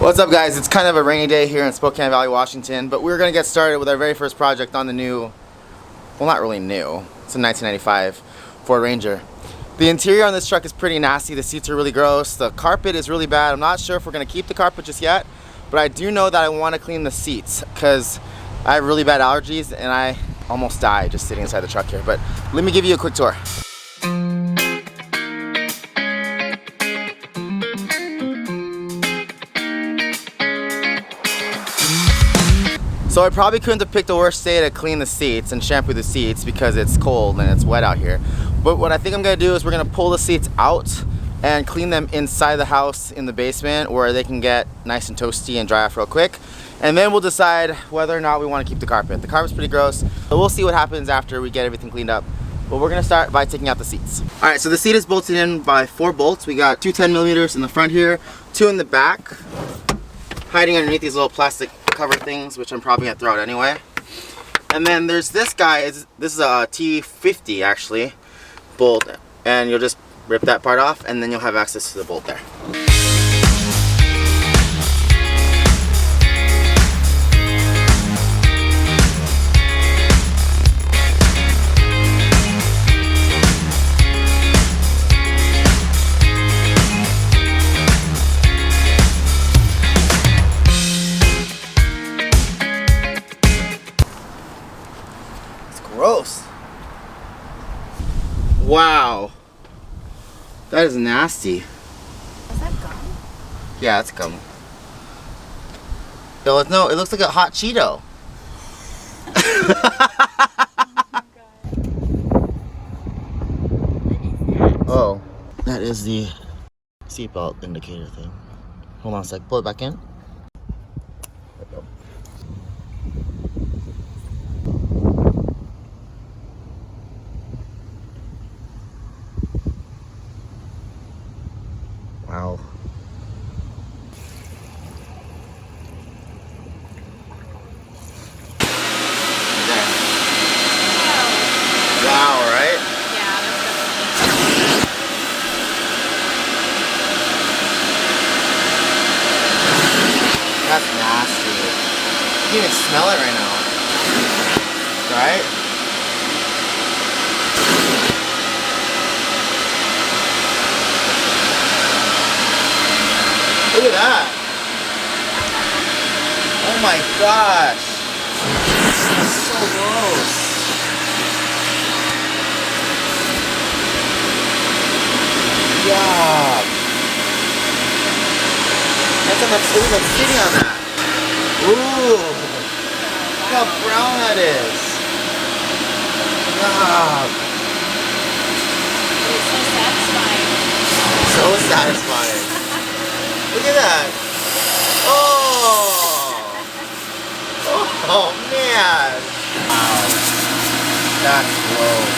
What's up, guys? It's kind of a rainy day here in Spokane Valley, Washington, but we're going to get started with our very first project on the new, well, not really new, it's a 1995 Ford Ranger. The interior on this truck is pretty nasty. The seats are really gross. The carpet is really bad. I'm not sure if we're going to keep the carpet just yet, but I do know that I want to clean the seats because I have really bad allergies and I almost died just sitting inside the truck here. But let me give you a quick tour. So I probably couldn't have picked a worse day to clean the seats and shampoo the seats because it's cold and it's wet out here. But what I think I'm gonna do is we're gonna pull the seats out and clean them inside the house in the basement where they can get nice and toasty and dry off real quick. And then we'll decide whether or not we wanna keep the carpet. The carpet's pretty gross, but we'll see what happens after we get everything cleaned up. But we're gonna start by taking out the seats. All right, so the seat is bolted in by 4 bolts. We got 2 10mm in the front here, 2 in the back, hiding underneath these little plastic cover things, which I'm probably gonna throw out anyway. And then there's this guy. This is a T50 actually bolt, and you'll just rip that part off and then you'll have access to the bolt there. Gross. Wow. That is nasty. Is that gum? Yeah, it's gum. No, it looks like a hot Cheeto. Oh, that is the seatbelt indicator thing. Hold on a sec, pull it back in. There we go. Wow. Wow, right? Yeah, that's That's nasty. You can even smell it right now. Right? Look at that. Oh my gosh. That's so gross. Yeah. It was like sitting on that. Ooh. Look how brown that is. Yeah. It's so satisfying. So satisfying. Look at that. Oh. Oh man. Wow. That's gross.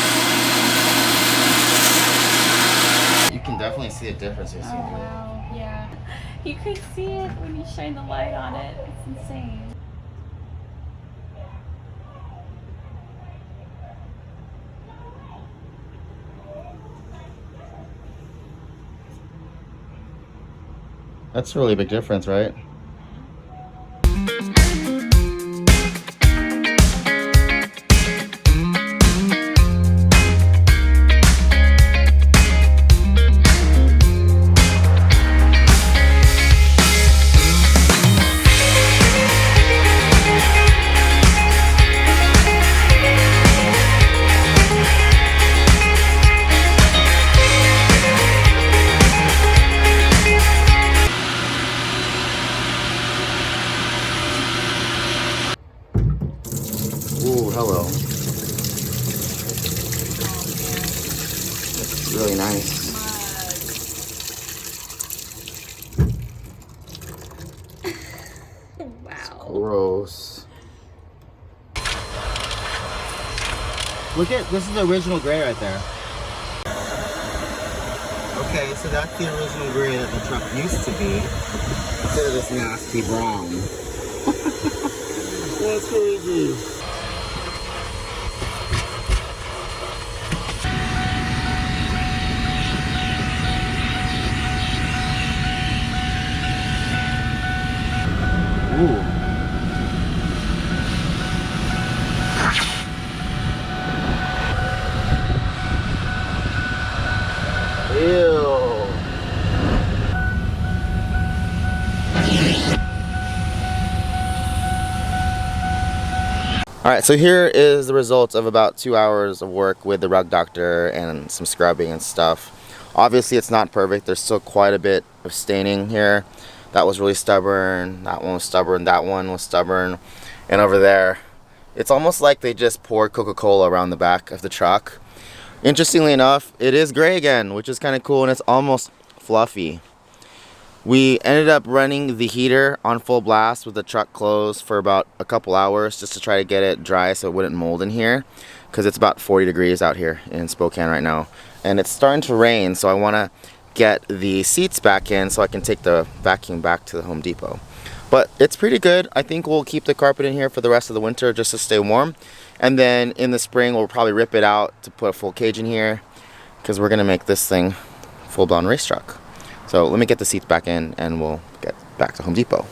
You can definitely see a difference here. Oh wow, yeah. You could see it when you shine the light on it. It's insane. That's a really big difference, right? Ooh, hello. That's really nice. Wow. Gross. Look at, this is the original gray right there. Okay, so that's the original gray that the truck used to be, instead of this nasty brown. That's crazy. Ooh. Ew. Alright, so here is the results of about 2 hours of work with the rug doctor and some scrubbing and stuff. Obviously it's not perfect, there's still quite a bit of staining here. That was really stubborn, that one was stubborn, that one was stubborn, and over there. It's almost like they just poured Coca-Cola around the back of the truck. Interestingly enough, it is gray again, which is kind of cool, and it's almost fluffy. We ended up running the heater on full blast with the truck closed for about a couple hours just to try to get it dry so it wouldn't mold in here, because it's about 40 degrees out here in Spokane right now. And it's starting to rain, so I want to get the seats back in so I can take the vacuum back to the Home Depot. But it's pretty good. I think we'll keep the carpet in here for the rest of the winter just to stay warm. And then in the spring we'll probably rip it out to put a full cage in here, because we're going to make this thing full-blown race truck. So let me get the seats back in and we'll get back to Home Depot.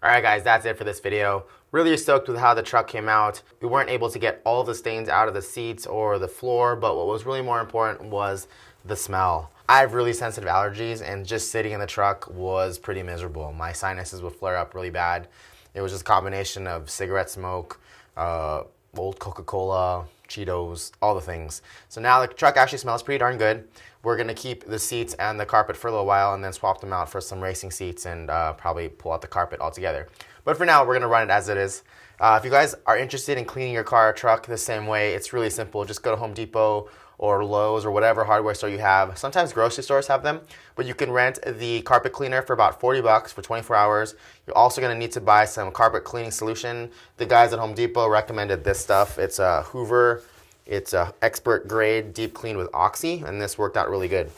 Alright guys, that's it for this video. Really stoked with how the truck came out. We weren't able to get all the stains out of the seats or the floor, but what was really more important was the smell. I have really sensitive allergies, and just sitting in the truck was pretty miserable. My sinuses would flare up really bad. It was just a combination of cigarette smoke, old Coca-Cola, Cheetos, all the things. So now the truck actually smells pretty darn good. We're going to keep the seats and the carpet for a little while and then swap them out for some racing seats and probably pull out the carpet altogether. But for now, we're going to run it as it is. If you guys are interested in cleaning your car or truck the same way, it's really simple. Just go to Home Depot or Lowe's or whatever hardware store you have. Sometimes grocery stores have them, but you can rent the carpet cleaner for about 40 bucks for 24 hours. You're also going to need to buy some carpet cleaning solution. The guys at Home Depot recommended this stuff. It's a Hoover. It's a expert grade deep clean with Oxy, and this worked out really good.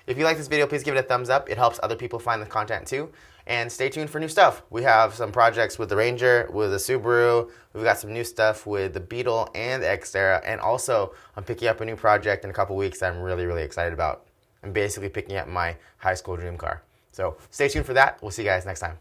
If you like this video, please give it a thumbs up. It helps other people find the content too. And stay tuned for new stuff. We have some projects with the Ranger, with the Subaru. We've got some new stuff with the Beetle and the Xterra. And also, I'm picking up a new project in a couple weeks that I'm really, really excited about. I'm basically picking up my high school dream car. So stay tuned for that. We'll see you guys next time.